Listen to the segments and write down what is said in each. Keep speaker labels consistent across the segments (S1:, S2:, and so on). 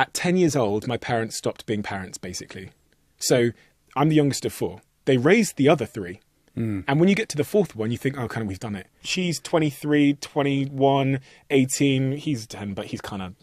S1: At 10 years old, my parents stopped being parents, basically. So I'm the youngest of four. They raised the other three. And when you get to the fourth one, you think, oh, kind of, we've done it. She's 23, 21, 18. He's 10, but he's kind of,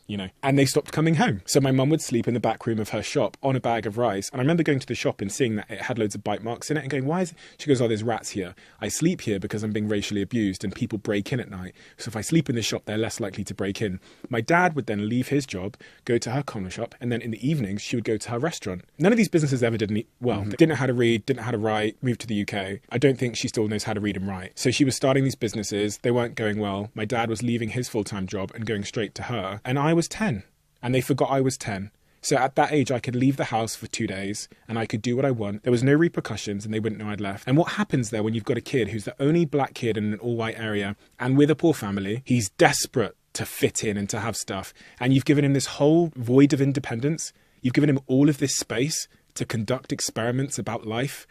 S1: And they stopped coming home. So my mum would sleep in the back room of her shop on a bag of rice. And I remember going to the shop and seeing that it had loads of bite marks in it and going, why is it? She goes, oh, there's rats here. I sleep here because I'm being racially abused and people break in at night. So if I sleep in the shop, they're less likely to break in. My dad would then leave his job, go to her corner shop, and then in the evenings, she would go to her restaurant. None of these businesses ever did well. They didn't know how to read, didn't know how to write, moved to the UK. I don't think she still knows how to read and write. So she was starting these businesses. They weren't going well. My dad was leaving his full-time job and going straight to her. And I was 10. And they forgot I was 10. So at that age, I could leave the house for 2 days and I could do what I want. There was no repercussions and they wouldn't know I'd left. And what happens there when you've got a kid who's the only black kid in an all-white area and with a poor family, he's desperate to fit in and to have stuff. And you've given him this whole void of independence. You've given him all of this space to conduct experiments about life.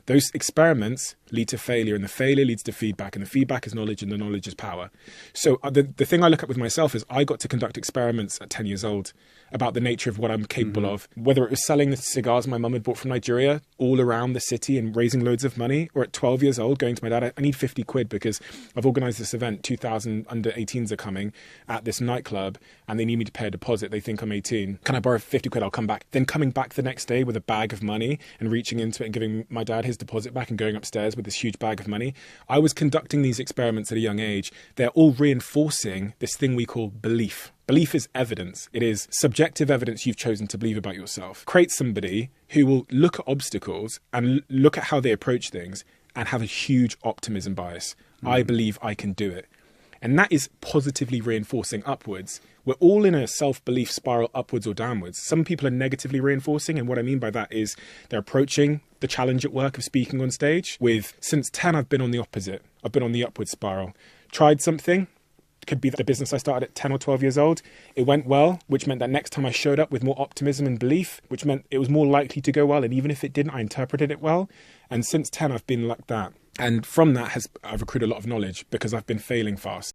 S1: Those experiments lead to failure, and the failure leads to feedback, and the feedback is knowledge, and the knowledge is power. So the thing I look at with myself is I got to conduct experiments at 10 years old about the nature of what I'm capable of, whether it was selling the cigars my mum had bought from Nigeria all around the city and raising loads of money, or at 12 years old going to my dad, I need 50 quid because I've organised this event, 2,000 under 18s are coming at this nightclub and they need me to pay a deposit. They think I'm 18. Can I borrow 50 quid? I'll come back. Then coming back the next day with a bag of money and reaching into it and giving my dad his deposit back and going upstairs with this huge bag of money. I was conducting these experiments at a young age. They're all reinforcing this thing we call belief. Belief is evidence. It is subjective evidence you've chosen to believe about yourself. Create somebody who will look at obstacles and look at how they approach things and have a huge optimism bias. I believe I can do it. And that is positively reinforcing upwards. We're all in a self-belief spiral upwards or downwards. Some people are negatively reinforcing. And what I mean by that is they're approaching the challenge at work of speaking on stage with, since 10, I've been on the opposite. I've been on the upward spiral. Tried something. Could be the business I started at 10 or 12 years old. It went well, which meant that next time I showed up with more optimism and belief, which meant it was more likely to go well. And even if it didn't, I interpreted it well. And since 10, I've been like that. And from that, I've accrued a lot of knowledge because I've been failing fast.